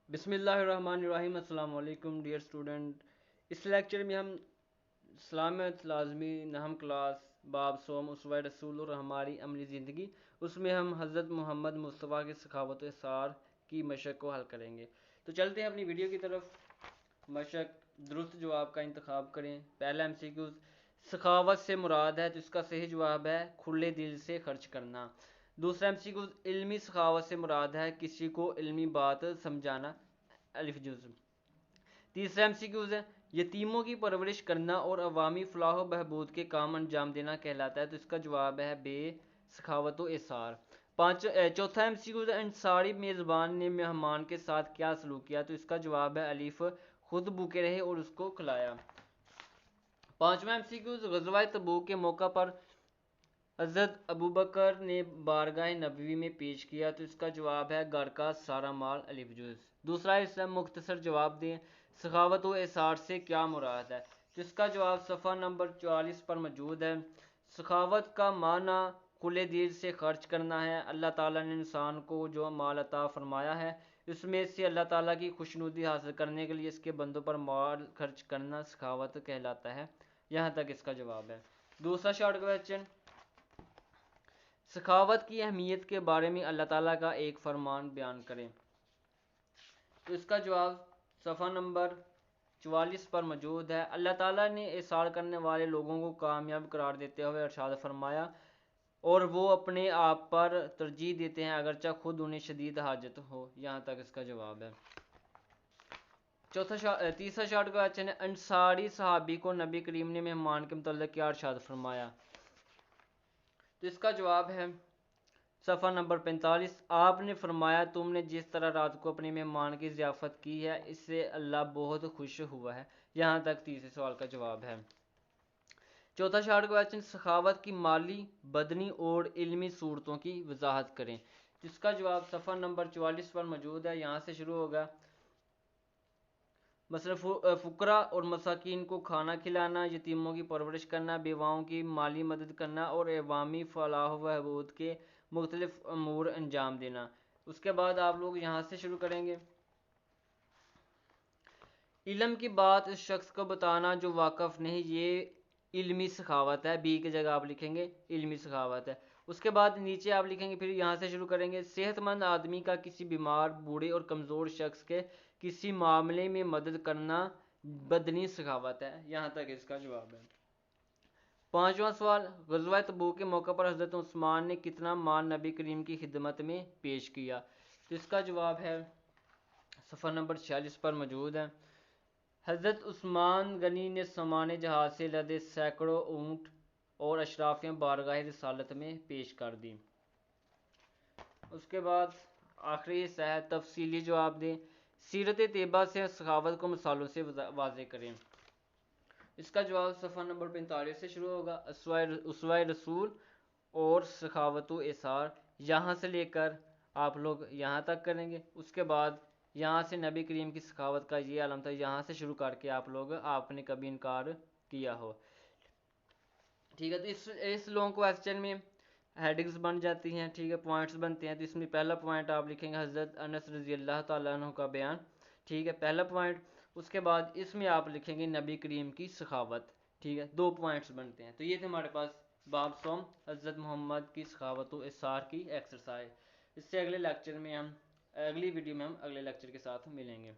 بسم اللہ الرحمن الرحیم۔ السلام علیکم ڈیئر اسٹوڈنٹ۔ اس لیکچر میں ہم سلامت لازمی نہم کلاس باب سوم اسوہ رسول اور ہماری عملی زندگی، اس میں ہم حضرت محمد مصطفیٰ کے سخاوت و اثار کی مشق کو حل کریں گے۔ تو چلتے ہیں اپنی ویڈیو کی طرف۔ مشق درست جواب کا انتخاب کریں۔ پہلا ایم سی کیو، سخاوت سے مراد ہے تو اس کا صحیح جواب ہے کھلے دل سے خرچ کرنا۔ دوسرا ایم سی کیو، علمی سخاوت سے مراد ہے کسی کو علمی بات سمجھانا، الف جز۔ تیسرا ایم سی کیوز ہے یتیموں کی پرورش کرنا اور عوامی فلاح و بہبود کے کام انجام دینا کہلاتا ہے تو اس کا جواب ہے بے، سخاوت و اثار۔ چوتھا ایم سی کیوز ہے انصاری میزبان نے مہمان کے ساتھ کیا سلوک کیا تو اس کا جواب ہے الف، خود بھوکے رہے اور اس کو کھلایا۔ پانچواں ایم سی کیوز، غزوہ تبوک کے موقع پر حضرت ابوبکر نے بارگاہ نبوی میں پیش کیا تو اس کا جواب ہے گھر کا سارا مال، الف جز۔ دوسرا حصہ مختصر جواب دیں، سخاوت و اثار سے کیا مراد ہے تو اس کا جواب صفحہ نمبر 44 پر موجود ہے۔ سخاوت کا معنی کھلے دل سے خرچ کرنا ہے۔ اللہ تعالیٰ نے انسان کو جو مال عطا فرمایا ہے اس میں سے اللہ تعالیٰ کی خوشنودی حاصل کرنے کے لیے اس کے بندوں پر مال خرچ کرنا سخاوت کہلاتا ہے۔ یہاں تک اس کا جواب ہے۔ دوسرا شارٹ کویسچن، سخاوت کی اہمیت کے بارے میں اللہ تعالیٰ کا ایک فرمان بیان کریں تو اس کا جواب صفحہ نمبر 44 پر موجود ہے۔ اللہ تعالیٰ نے اثار کرنے والے لوگوں کو کامیاب قرار دیتے ہوئے ارشاد فرمایا اور وہ اپنے آپ پر ترجیح دیتے ہیں اگرچہ خود انہیں شدید حاجت ہو۔ یہاں تک اس کا جواب ہے۔ تیسرا شارٹ کویسچن ہے انصاری صحابی کو نبی کریم نے مہمان کے متعلق کیا ارشاد فرمایا تو اس کا جواب ہے صفحہ نمبر 45، آپ نے فرمایا تم نے جس طرح رات کو اپنے مہمان کی ضیافت کی ہے اس سے اللہ بہت خوش ہوا ہے۔ یہاں تک تیسرے سوال کا جواب ہے۔ چوتھا شارٹ کویسچن، سخاوت کی مالی، بدنی اور علمی صورتوں کی وضاحت کریں جس کا جواب صفحہ نمبر 44 پر موجود ہے۔ یہاں سے شروع ہوگا۔ مثلا فقراء اور مساکین کو کھانا کھلانا، یتیموں کی پرورش کرنا، بیواؤں کی مالی مدد کرنا اور عوامی فلاح و بہبود کے مختلف امور انجام دینا۔ اس کے بعد آپ لوگ یہاں سے شروع کریں گے۔ علم کی بات اس شخص کو بتانا جو واقف نہیں، یہ علمی سخاوت ہے۔ بی کی جگہ آپ لکھیں گے علمی سخاوت ہے۔ اس کے بعد نیچے آپ لکھیں گے، پھر یہاں سے شروع کریں گے، صحت مند آدمی کا کسی بیمار، بوڑھے اور کمزور شخص کے کسی معاملے میں مدد کرنا بدنی سخاوت ہے۔ یہاں تک اس کا جواب ہے۔ پانچواں سوال، غزوہ تبوک کے موقع پر حضرت عثمان نے کتنا مال نبی کریم کی خدمت میں پیش کیا تو اس کا جواب ہے صفحہ نمبر 46 پر موجود ہے۔ حضرت عثمان غنی نے سامان جہاز سے لدے سینکڑوں اونٹ اور اشرافیاں بارگاہ رسالت میں پیش کر دیں۔ اس کے بعد آخری حصہ ہے تفصیلی جواب دیں، سیرت طیبہ سے سخاوت کو مثالوں سے واضح کریں۔ اس کا جواب صفحہ نمبر 45 سے شروع ہوگا۔ اسوہ رسول اور سخاوت و اثار، یہاں سے لے کر آپ لوگ یہاں تک کریں گے۔ اس کے بعد یہاں سے نبی کریم کی سخاوت کا یہ عالم تھا، یہاں سے شروع کر کے آپ نے کبھی انکار کیا ہو۔ ٹھیک ہے، تو اس لانگ کویسچن میں ہیڈنگز بن جاتی ہیں، ٹھیک ہے، پوائنٹس بنتے ہیں۔ تو اس میں پہلا پوائنٹ آپ لکھیں گے حضرت انس رضی اللہ تعالیٰ عنہ کا بیان، ٹھیک ہے، پہلا پوائنٹ۔ اس کے بعد اس میں آپ لکھیں گے نبی کریم کی سخاوت، ٹھیک ہے، 2 پوائنٹس بنتے ہیں۔ تو یہ تھے ہمارے پاس باب سوم، حضرت محمد کی سخاوت و اثار کی ایکسرسائز۔ اس سے اگلے ویڈیو میں ہم اگلے لیکچر کے ساتھ ملیں گے۔